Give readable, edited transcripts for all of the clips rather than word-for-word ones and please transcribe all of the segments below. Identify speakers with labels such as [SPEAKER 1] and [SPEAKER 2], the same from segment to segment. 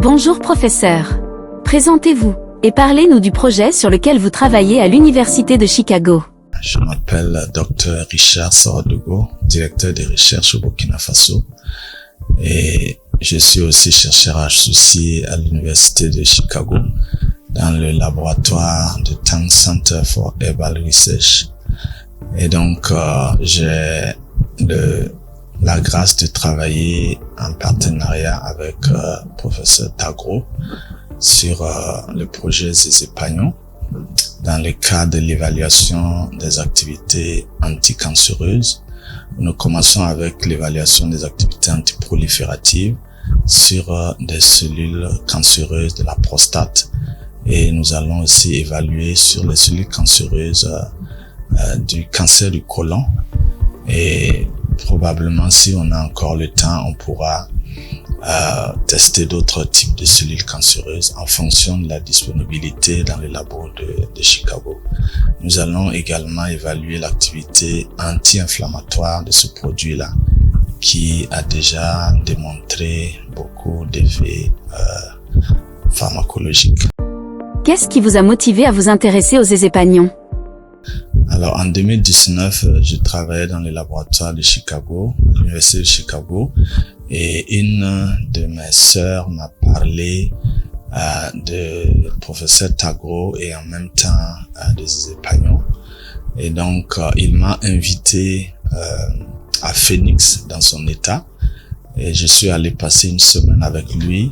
[SPEAKER 1] Bonjour professeur. Présentez-vous et parlez-nous du projet sur lequel vous travaillez à l'Université de Chicago.
[SPEAKER 2] Je m'appelle Dr Richard Sorodogo, directeur des recherches au Burkina Faso, et je suis aussi chercheur associé à l'Université de Chicago dans le laboratoire de Tang Center for Herbal Research. Et donc, j'ai la grâce de travailler en partenariat avec professeur Tagro sur le projet Zézépagnon dans le cadre de l'évaluation des activités anticancéreuses. Nous commençons avec l'évaluation des activités antiprolifératives sur des cellules cancéreuses de la prostate, et nous allons aussi évaluer sur les cellules cancéreuses du cancer du côlon, et probablement, si on a encore le temps, on pourra tester d'autres types de cellules cancéreuses en fonction de la disponibilité dans les labos de Chicago. Nous allons également évaluer l'activité anti-inflammatoire de ce produit-là, qui a déjà démontré beaucoup d'effets pharmacologiques.
[SPEAKER 1] Qu'est-ce qui vous a motivé à vous intéresser aux zézépagnons?
[SPEAKER 2] Alors, en 2019, je travaillais dans les laboratoires de Chicago, à l'Université de Chicago, et une de mes sœurs m'a parlé de professeur Tagro et en même temps des zézépagnons. Et donc, il m'a invité à Phoenix, dans son état, et je suis allé passer une semaine avec lui.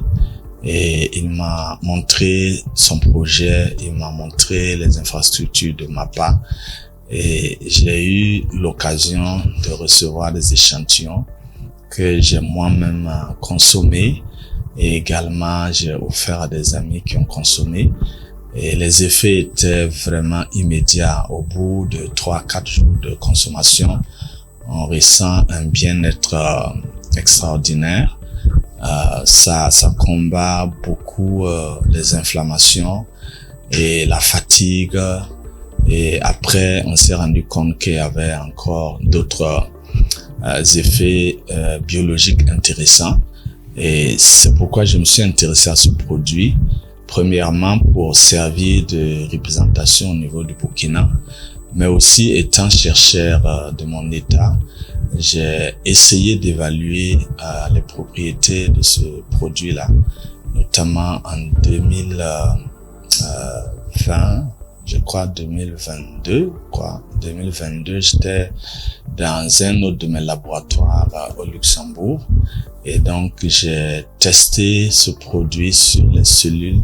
[SPEAKER 2] Et il m'a montré son projet, il m'a montré les infrastructures de MAPA, et j'ai eu l'occasion de recevoir des échantillons que j'ai moi-même consommés, et également j'ai offert à des amis qui ont consommé, et les effets étaient vraiment immédiats. Au bout de 3-4 jours de consommation, on ressent un bien-être extraordinaire. Ça combat beaucoup les inflammations et la fatigue, et après on s'est rendu compte qu'il y avait encore d'autres effets biologiques intéressants, et c'est pourquoi je me suis intéressé à ce produit. Premièrement, pour servir de représentation au niveau du Burkina, mais aussi étant chercheur de mon état, j'ai essayé d'évaluer les propriétés de ce produit-là, notamment en 2020, je crois 2022, j'étais dans un autre de mes laboratoires au Luxembourg, et donc j'ai testé ce produit sur les cellules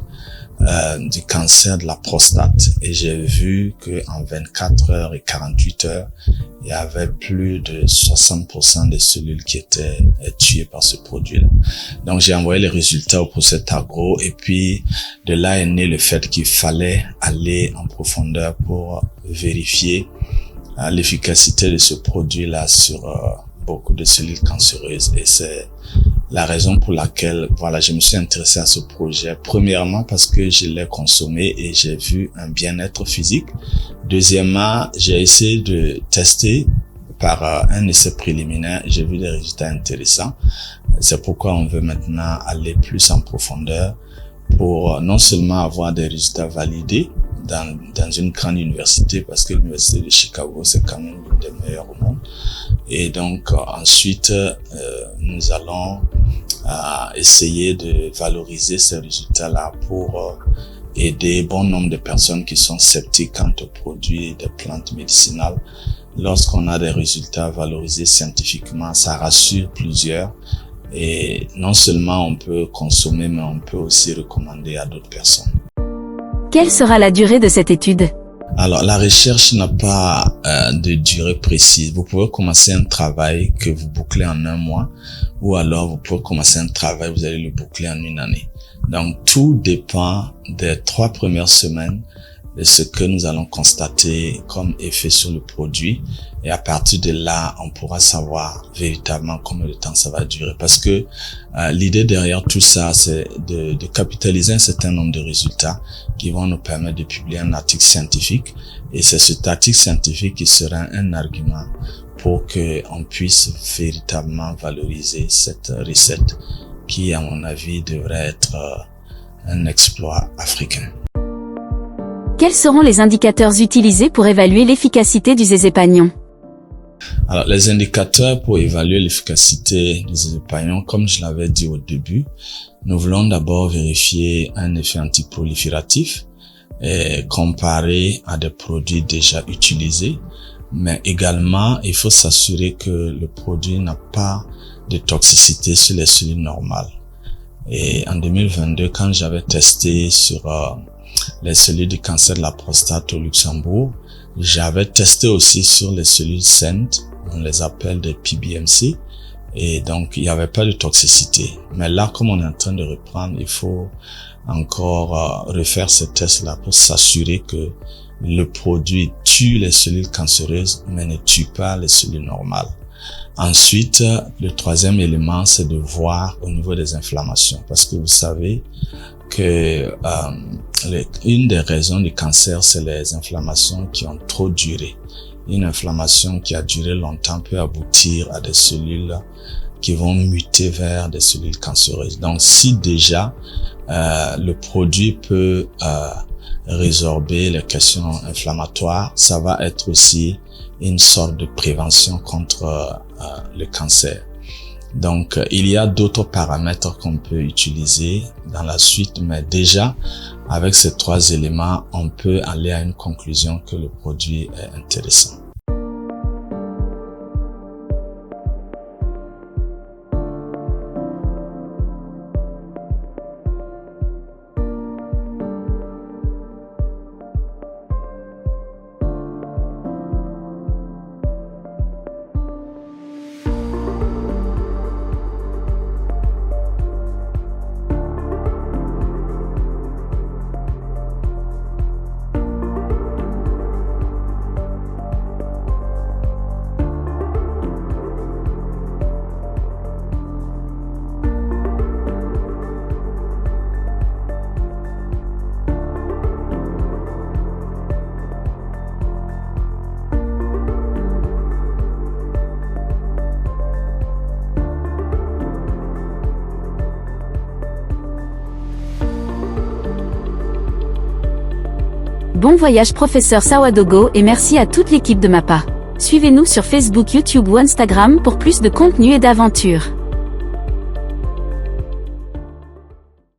[SPEAKER 2] du cancer de la prostate, et j'ai vu que en 24 heures et 48 heures, il y avait plus de 60% des cellules qui étaient tuées par ce produit-là. Donc j'ai envoyé les résultats au professeur Tagro, et puis de là est né le fait qu'il fallait aller en profondeur pour vérifier l'efficacité de ce produit-là sur beaucoup de cellules cancéreuses, et c'est la raison pour laquelle, je me suis intéressé à ce projet. Premièrement, parce que je l'ai consommé et j'ai vu un bien-être physique. Deuxièmement, j'ai essayé de tester par un essai préliminaire. J'ai vu des résultats intéressants. C'est pourquoi on veut maintenant aller plus en profondeur pour non seulement avoir des résultats validés dans une grande université, parce que l'université de Chicago, c'est quand même l'une des meilleures au monde. Et donc, ensuite, nous allons essayer de valoriser ces résultats-là pour aider bon nombre de personnes qui sont sceptiques quant aux produits des plantes médicinales. Lorsqu'on a des résultats valorisés scientifiquement, ça rassure plusieurs. Et non seulement on peut consommer, mais on peut aussi recommander à d'autres personnes.
[SPEAKER 1] Quelle sera la durée de cette étude?
[SPEAKER 2] Alors, la recherche n'a pas de durée précise. Vous pouvez commencer un travail que vous bouclez en 1 mois, ou alors vous pouvez commencer un travail, vous allez le boucler en 1 année. Donc, tout dépend des 3 premières semaines de ce que nous allons constater comme effet sur le produit. Et à partir de là, on pourra savoir véritablement combien de temps ça va durer. Parce que l'idée derrière tout ça, c'est de capitaliser un certain nombre de résultats qui vont nous permettre de publier un article scientifique. Et c'est cet article scientifique qui sera un argument pour qu'on puisse véritablement valoriser cette recette qui, à mon avis, devrait être un exploit africain.
[SPEAKER 1] Quels seront les indicateurs utilisés pour évaluer l'efficacité du zézépagnon?
[SPEAKER 2] Alors, les indicateurs pour évaluer l'efficacité du zézépagnon, comme je l'avais dit au début, nous voulons d'abord vérifier un effet antiprolifératif et comparer à des produits déjà utilisés, mais également, il faut s'assurer que le produit n'a pas de toxicité sur les cellules normales. Et en 2022, quand j'avais testé sur les cellules du cancer de la prostate au Luxembourg, j'avais testé aussi sur les cellules saines, on les appelle des PBMC, et donc il n'y avait pas de toxicité. Mais là, comme on est en train de reprendre, il faut encore refaire ces tests-là pour s'assurer que le produit tue les cellules cancéreuses, mais ne tue pas les cellules normales. Ensuite, le troisième élément, c'est de voir au niveau des inflammations, parce que vous savez que une des raisons du cancer, c'est les inflammations qui ont trop duré. Une inflammation qui a duré longtemps peut aboutir à des cellules qui vont muter vers des cellules cancéreuses. Donc, si déjà le produit peut résorber les questions inflammatoires, ça va être aussi une sorte de prévention contre le cancer. Donc, il y a d'autres paramètres qu'on peut utiliser dans la suite, mais déjà, avec ces trois éléments, on peut aller à une conclusion que le produit est intéressant.
[SPEAKER 1] Bon voyage professeur Sawadogo et merci à toute l'équipe de MAPA. Suivez-nous sur Facebook, YouTube ou Instagram pour plus de contenu et d'aventures.